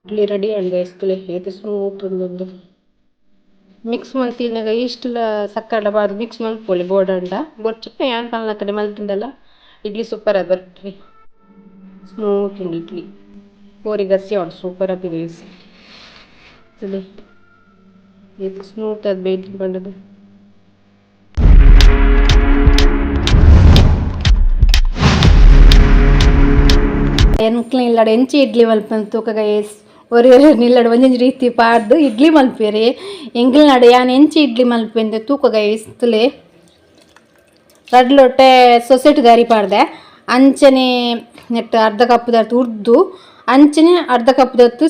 idli ready and ಇಷ್ಟಲೆ ಏತು smooth ಒಂದು mix ಮಲ್ತಿನಾಗ ಇಷ್ಟಲ ಸಕ್ಕರೆ ಬಾರ್ದು ಮಿಕ್ಸ್ ಮಲ್ಪೊಲಿ ಬೋರ್ಡ್ ಅಂಡ ಬೊಚ್ಚ ಯಾನ್ ಪಾಲನ ಕಡೆ ಮಲ್ತಿಂದಲ್ಲ ಇಡ್ಲಿ ಸೂಪರ್ ಅದು ಬರ್ತೀವಿ ಸ್ಮೂತ್ ಉಂಡು ಇಡ್ಲಿ ಕೋರಿ ಗಸಿ ಉಂಡು ಸೂಪರ್ ಅದು ಬೇಯಿಸಿ ಇದು ಸ್ಮೂತ್ ಅದು ಬೇಯ್ದು ಬಂದದ್ದು ಎನ್ಕ್ಲ ಇಲ್ಲಡ ಎಂಚಿ ಇಡ್ಲಿ ಮಲ್ಪಂದು ತೂಕಗ ಒರಿ ನಿಲ್ಲಡ ಒಂಜೊಂಜಿ ರೀತಿ ಪಾಡ್ದು ಇಡ್ಲಿ ಮಲ್ಪೆರೆ ಎಂಗಿಲ್ ನಡು ಯಾನ್ ಎಂಚಿ ಇಡ್ಲಿ ಮಲ್ಪೆಂದು ತೂಕಗ ತುಲೆ ರಡ್ಲೊಟ್ಟೆ ಸೊಸೈಟಿ ದಾರಿ ಪಾಡ್ದೆ ಅಂಚನೆ ನೆಟ್ಟು ಅರ್ಧ ಕಪ್ ದತ್ತು ಉರ್ದು ಅಂಚನೆ ಅರ್ಧ ಕಪ್ ದತ್ತು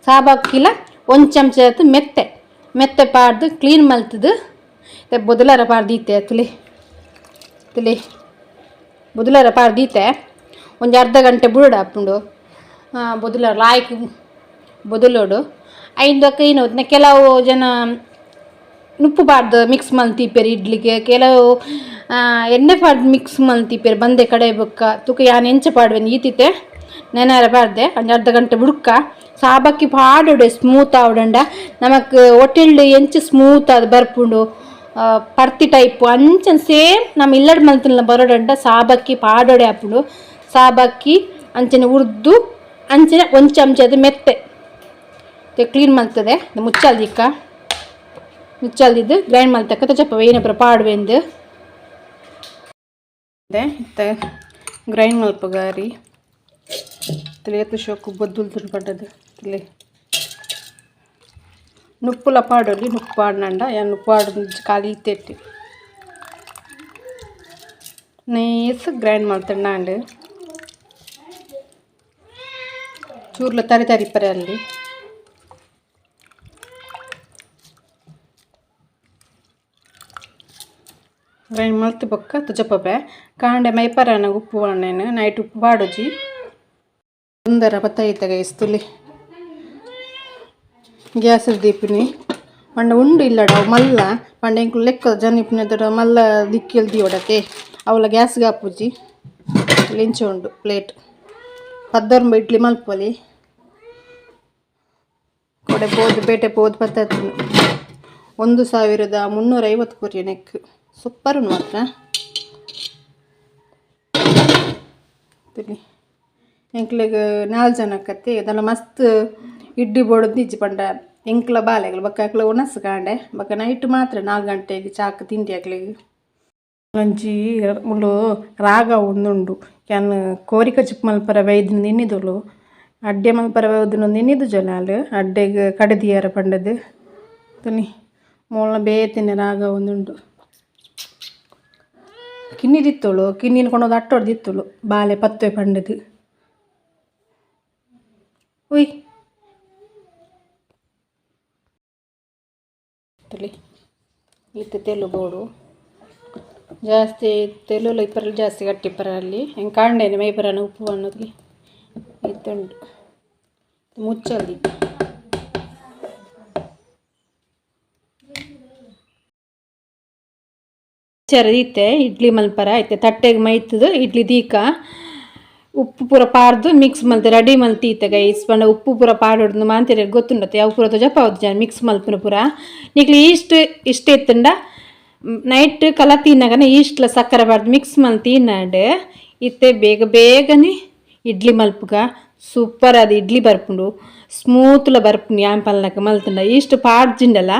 ಸಾಬಕ್ಕಿಲ ಒಂದು ಚಮಚ ದತ್ತು ಮೆತ್ತೆ ಪಾಡ್ದು ಕ್ಲೀನ್ ಮಲ್ತದು ಬೊದಲಾರ ಪಾಡ್ದೀತೆ ತುಲೆ ಬೊದಲಾರ ಪಾಡ್ದೀತೆ ಒಂದು ಅರ್ಧ ಗಂಟೆ ಬುರುಡು ಹಾಪುಂಡು ಬೊದಲಾರ ಲಾಯ್ಕ್ ಬೊದಲೋಡು ಐಂದಕ್ಕ ಏನು ಕೆಲವು ಜನ ಉಪ್ಪು ಪಾಡ್ದು ಮಿಕ್ಸ್ ಮಲ್ತಿಪ್ಪೇರು ಇಡ್ಲಿಗೆ ಕೆಲವು ಎಣ್ಣೆ ಪಾಡ್ದು ಮಿಕ್ಸ್ ಮಲ್ತಿಪ್ಪೇರು ಬಂದೆ ಕಡೆ ಬೊಕ್ಕ ತುಕ ಯಾನ್ ಎಂಚ ಪಾಡ್ವೆನ್ ಈತಿತ್ತೆ ನೆನಾರ ಪಾಡ್ದೆ ಒಂದು ಅರ್ಧ ಗಂಟೆ ಬುಡ್ಕ ಸಾಬಕ್ಕಿ ಪಾಡೋಡೆ ಸ್ಮೂತ್ ಆವಡಂಡ ನಮಕ್ ಹೋಟೆಲ್ಡು ಎಂಚ ಸ್ಮೂತ್ ಅದು ಬರ್ಪುಂಡು ಪರ್ತಿ ಟೈಪ್ ಅಂಚನ್ ಸೇಮ್ ನಮ್ಮ ಇಲ್ಲಡ್ ಮಲ್ತಿನ ಬರೋಡಂಡ ಸಾಬಕ್ಕಿ ಪಾಡೋಡೆ ಹಾಪುಂಡು ಸಾಬಕ್ಕಿ ಅಂಚನೆ ಉರ್ದು ಅಂಚನೆ ಒಂದು ಚಮಚದ ಮೆತ್ತೆ ಕ್ಲೀನ್ ಮಲ್ತದೆ ಮುಚ್ಚಲ್ದಿದ್ದು ಗ್ರೈಂಡ್ ಮಲ್ತಕ್ಕ ತಚಪ್ಪ ಏನಪ್ಪ ಪಾಡುವೆಂದು ಇತ್ತ ಗ್ರೈಂಡ್ ಮಲ್ಪಗಾರಿ ತಿಳಿಯತ್ತು ಶೋಕು ಬೊದ್ದುಲ್ ಪಡ್ಡದು ತಿಳಿ ನುಪ್ಪುಲ ಪಾಡೋಲಿ ನುಪ್ಪು ಪಾಡ್ನಂಡ ಯಾನು ಪಾಡು ಖಾಲಿ ಇತ್ತೆಟ್ಟಿ ನೈಸ್ ಗ್ರೈಂಡ್ ಮಾಡ್ತಾನೆ ನಾಂಡು ಚೂರ್ಲ ತರಿ ಪರೆ ಅಲ್ಲಿ ಗ್ರೈಂಡ್ ಮಲ್ತು ಬೊಕ್ಕ ತುಜಪ್ಪೆ ಕಾಂಡೆ ಮೈಪರನ ಉಪ್ಪು ಬಣ್ಣೇನು ನೈಟ್ ಉಪ್ಪು ಪಾಡೋಜಿ ಸುಂದರ ಬತ್ತೈತಗ ಇಸ್ತುಲಿ ಗ್ಯಾಸ್ ದೀಪಿನಿ ಪಂಡ ಉಂಡು ಇಲ್ಲಡ ಮಲ್ಲ ಪಂಡ ಇಂಕ್ಲು ಲೆಕ್ಕ ಜನಿಪಿನ ಮಲ್ಲ ದಿಕ್ಕಿಲ್ದಿ ಒಡತೆ ಅವಳ ಗ್ಯಾಸ್ಗೆ ಹಾಪುಜಿ ಲಿಂಚ ಉಂಡು ಪ್ಲೇಟ್ ಪದ್ದೊರ್ಂಬ ಇಡ್ಲಿ ಮಲ್ಪೊಲಿ ಕೊಡೆ ಬೇಟೆ ಪೋದು ಪತ್ತತ್ತು 1350 ಕೊರಿಯ ನೆಕ್ ಸೂಪರ್ ಮಾತ್ರ ಎಂಕ್ಲೆಗ್ 4 ಜನಕ್ಕತ್ತೆ ಅದೆಲ್ಲ ಮಸ್ತ್ ಇಡ್ಲಿ ಬೋಡದು ಇಜ್ಜಿ ಪಂಡ ಎಂಕ್ಲ ಬಾಲೆಗಳು ಬಕ್ಕ ಅಕ್ಲ ಒಣಸ್ ಕಾಂಡೆ ಬಕ್ಕ ನೈಟ್ ಮಾತ್ರ 4 ಗಂಟೆಗೆ ಚಾಕ್ ತಿಂಡಿ ಅಕ್ಲೆಗ್ ಒಂಜಿ ಮುಳು ರಾಗ ಒಂದುಂಡು ಕ್ಯಾನ್ ಕೋರಿಕ ಚಿಪ್ ಮಲ್ಪರ ವೈದ್ಯ ನಿನ್ನಿದುಳು ಅಡ್ಡೆ ಮಲ್ಪರ ವೈದ್ಯ ನಿನ್ನಿದು ಜೊಲಾಲು ಅಡ್ಡೆಗ್ ಕಡದಿಯಾರ ಪಂಡದು ತುನಿ ಮೂಲ ಬೇತಿನ ರಾಗ ಒಂದುಂಡು ಕಿನ್ನಿ ದಿತ್ತೋಳು ಕಿನ್ನಿನ ಕೊಂಡೋದು ಅಟ್ಟೋಡು ದಿತ್ತೋಳು ಬಾಲೆ ಪತ್ತುವೆ ಪಂಡದು ಉಯ್ ತಲಿ ಈತ ತೆಲು ಬೋಡು ಜಾಸ್ತಿ ತೆಲುಲ ಇಪ್ಪರಲ್ಲಿ ಜಾಸ್ತಿ ಗಟ್ಟಿಪ್ಪರ ಅಲ್ಲಿ ಹೆಂಗೆ ಕಾಂಡೇನೆ ಮೈಪರನ ಉಪ್ಪು ಅನ್ನೋದ್ಲಿ ಇತ್ತುಂಡು ಮುಚ್ಚಲ್ದಿ ಇತ್ತೆ ಇಡ್ಲಿ ಮಲ್ಪರ ಐತೆ ತಟ್ಟೆಗೆ ಮೈತದು ಇಡ್ಲಿ ದೀಕ ಉಪ್ಪು ಪೂರ ಪಾರ್ದು ಮಿಕ್ಸ್ ಮಲ್ತೆ ರೆಡಿ ಮಲ್ತೀತೆ ಗೈಸ್ ಪಂಡ ಉಪ್ಪು ಪೂರ ಪಾಡೋದು ಮಾಂತಿರ ಗೊತ್ತುಂಡತ್ತೆ ಯಾವ ಪೂರ ಜಪ ಜನ ಮಿಕ್ಸ್ ಮಲ್ಪನ ಪೂರ ನಿಕ್ಲಿ ಇಷ್ಟ ಎತ್ತಂಡ ನೈಟ್ ಕಲ ತಿನ್ನಾಗನ ಈಸ್ಟ್ಲ ಸಕ್ಕರೆ ಬಾರ್ದು ಮಿಕ್ಸ್ ಮಲ್ತಿ ತಿನ್ನಾಡು ಇತ್ತೆ ಬೇಗನೆ ಇಡ್ಲಿ ಮಲ್ಪುಗ ಸೂಪರ್ ಅದು ಇಡ್ಲಿ ಬರ್ಪುಂಡು ಸ್ಮೂತ್ಲ ಬರ್ಪುಂಡು ಯಾಂಪಲ್ನಕ ಮಲ್ತಂಡ ಇಷ್ಟು ಪಾಡ್ಜಿಂಡಲ್ಲ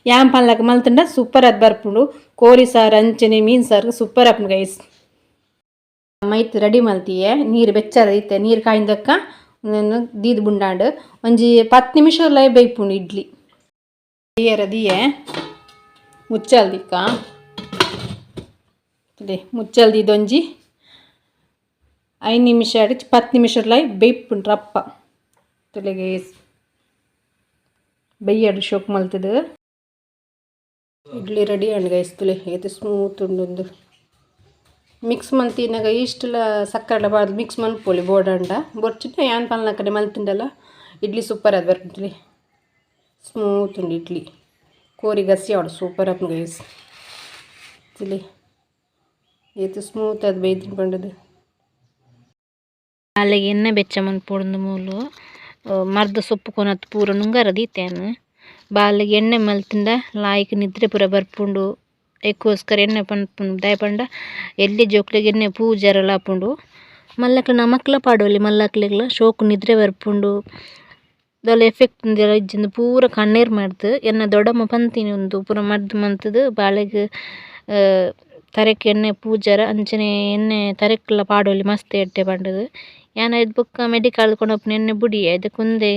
ಯಾಂಪಲ್ನಕ ಮಲ್ತಂಡ ಸೂಪರ್ ಅದು ಬರ್ಪುಂಡು ಕೋರಿ ಸಾರು ಅಂಚನೆ ಮೀನು ಸಾರು ಸೂಪರ್ ಆಪುಂಡು ಗೈಸ್ ಮೈತ್ ರೆಡಿ ಮಲ್ತಿಯೇ ನೀರು ಬೆಚ್ಚರ ಇತ್ತೆ ನೀರು ಕಾಯ್ದಕ್ಕ ದೀದ್ ಬುಂಡಾಂಡು ಒಂಜಿ 10 ನಿಮಿಷ ಬೇಯ್ಪುಂಡು ಇಡ್ಲಿ ದಿಯೇ ಮುಚ್ಚಲ್ದಿಕ್ಕ ಮುಚ್ಚಲ್ದಿದೊಂಜಿ 5 ನಿಮಿಷ 10 ನಿಮಿಷ ಬೇಯ್ಪುಂಡು ರಪ್ಪ ತುಲೆಗೆ ಬೆಯ್ಯಡು ಶೋಕ್ ಮಲ್ತದು ಇಡ್ಲಿ ರೆಡಿ ಅಂಡ್ ಗೈಸ್ ತುಲೆ ಏತು ಸ್ಮೂತ್ ಉಂಡು ಮಿಕ್ಸ್ ಮಲ್ತಿನಾಗ ಇಷ್ಟಲ ಸಕ್ಕರೆ ಬಾರ್ದು ಮಿಕ್ಸ್ ಮಲ್ಪೊಲಿ ಬೋಡಂಡ ಬೊರ್ಚಿನ ಯಾನ್ ಪಾಲನ ಕಡೆ ಮಲ್ತಿಂಡಲ್ಲ ಇಡ್ಲಿ ಸೂಪರ್ ಅದು ಬರ್ಪುಂಡು ಸ್ಮೂತ್ ಉಂಡು ಇಡ್ಲಿ ಕೋರಿ ಗಸಿ ಆವಡು ಸೂಪರ್ ಆಪುಂಡು ಗೈಸ್ ತಿಳಿ ಏತು ಸ್ಮೂತ್ ಅದು ಬೇಯ್ದು ಬಂಡದು ಅಲ್ಲಿಗೆ ಎಣ್ಣೆ ಬೆಚ್ಚ ಮನ್ಪೊಡು ಮೂಲು ಮರ್ದ ಸೊಪ್ಪು ಕೊನತ್ತು ಪೂರ ನುಂಗರ ದೀತೇನು ಬಾಲಿಗೆ ಎಣ್ಣೆ ಮಲ್ತಿಂದ ಲಾಯ್ಕ್ ನಿದ್ರೆ ಪೂರ ಬರ್ಪುಂಡು ಎಕ್ಕೋಸ್ಕರ ಎಣ್ಣೆ ಪನ್ಪುಂಡು ದಯಪಂಡ ಎಲ್ಲಿ ಜೋಕ್ಲಿಗೆ ಎಣ್ಣೆ ಪೂಜಾರೆಲ್ಲ ಹಾಪುಂಡು ಮಲ್ಲಕ್ಲ ನಮಕ್ಲ ಪಾಡೋಲಿ ಮಲ್ಲಕ್ಲಿಗ್ಲ ಶೋಕು ನಿದ್ರೆ ಬರ್ಪುಂಡು ದೊಲ್ಲ ಎಫೆಕ್ಟ್ ಇಜ್ಜಿಂದು ಪೂರ ಕಣ್ಣೀರು ಮಾಡ್ದು ಎನ್ನ ದೊಡ್ಡಮ್ಮ ಪಂತೀನಿ ಒಂದು ಪೂರ ಮರ್ದು ಮಂತದು ಬಾಳೆಗೆ ತರೆಕ್ ಎಣ್ಣೆ ಪೂಜಾರ ಅಂಚನೆ ಎಣ್ಣೆ ತರೆಕ್ಲ ಪಾಡೋಲಿ ಮಸ್ತ್ ಎಡ್ಡೆ ಪಂಡದು ಯಾನ ಇದು ಬೊಕ್ಕ ಮೆಡಿಕಲ್ ಕೊನಪ್ಪನ ಎಣ್ಣೆ ಬುಡಿ ಅದಕ್ಕೊಂದೇ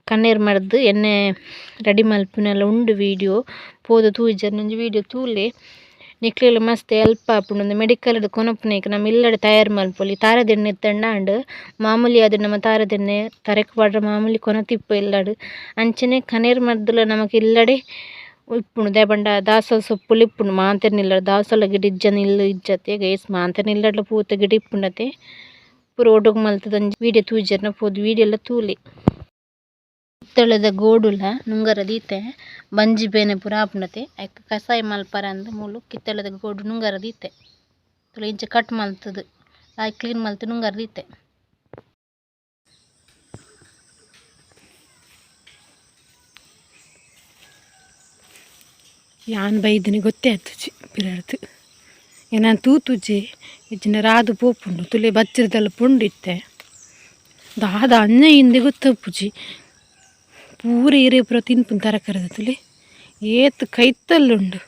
ಕಣ್ಣೀರು ಮಾಡ್ದು ಎಣ್ಣೆ ರೆಡಿ ಮಲ್ಪುನೆಲ್ಲ ಉಂಡು ವೀಡಿಯೋ ಪೋದು ತೂಜರ್ ನಂಜಿ ವೀಡಿಯೋ ತೂಲೆ ನಿಕ್ಲೆಲ್ಲ ಮಸ್ತ್ ಹೆಲ್ಪ್ ಆಪುಂಡು ಒಂದು ಮೆಡಿಕಲ್ಡ್ ಕೊನಪ್ಪನೇಕ ನಮ್ಮ ಇಲ್ಲಡೆ ತಯಾರು ಮಲ್ಪೊಲಿ ತಾರದೆಣ್ಣೆ ತಂಡಾಂಡು ಮಾಮೂಲಿ ಅದು ನಮ್ಮ ತಾರದೆಣ್ಣೆ ತರೆಕ್ ಪಾಡ್ರ ಮಾಮೂಲಿ ಕೊನತಿಪ್ಪ ಇಲ್ಲಾಡು ಅಂಚನೆ ಕಣ್ಣೀರು ಮರ್ದುಲ ನಮಕ್ ಇಲ್ಲಡೆ ಇಪ್ಪುಂಡು ದಾಯಪಂಡ ದಾಸವಾಳ ಸೊಪ್ಪುಲು ಇಪ್ಪುಂಡು ಮಾಂತೆರ್ನಿಲ್ಲ ದಾಸವಾಳ ಗಿಡ ಇಜ್ಜನ ಇಲ್ಲು ಇಜ್ಜತೆ ಗೈಸ್ ಮಾಂತೆರ್ನಿಲ್ಲಡ್ಲ ಪೂತ ಗಿಡ ಇಪ್ಪುಂಡತೆ ಪೂರ ಒಡುಗು ಮಲ್ತದಂಜಿ ವೀಡಿಯೋ ತೂಜರ್ನ ಪೋದು ವೀಡಿಯೋ ಎಲ್ಲ ತೂಲೆ ಕಿತ್ತಳೆದ ಗೋಡುಲ ನುಂಗರ ದೀತೆ ಬಂಜಿ ಬೇನೆ ಪೂರ ಆಪುಂಡತೆ ಐಕ್ ಕಸಾಯ ಮಲ್ಪರ ಅಂದ ಮೂಲು ಕಿತ್ತಳೆದ ಗೋಡು ನುಂಗರ ದೀತೆ ತುಲ ಇಂಚ ಕಟ್ ಮಲ್ತದು ಆಯ್ ಕ್ಲೀನ್ ಮಲ್ತು ನುಂಗರ ದೀತೆ ಯಾನ್ ಬೈದನಿ ಗೊತ್ತೇ ಆತುಜಿ ಪಿರಡ್ದು ಏನಾನ್ ತೂತುಜಿ ಇಜ್ಜಿನ ರಾದು ಪೋಪುಂಡು ತುಲೆ ಬಚ್ಚಿರದಲ್ಲ ಪುಂಡಿತ್ತೆ ದಾದ ಅನ್ನ ಹಿಂದೆ ಗೊತ್ತಪ್ಪುಜಿ ಪೂರ ಏರಿಯ ಪೂರ ತಿನ್ಪುನ್ ತರಕಾರದ ತುಲೆ ಏತ್ ಕೈತಲ್ಲುಂಡು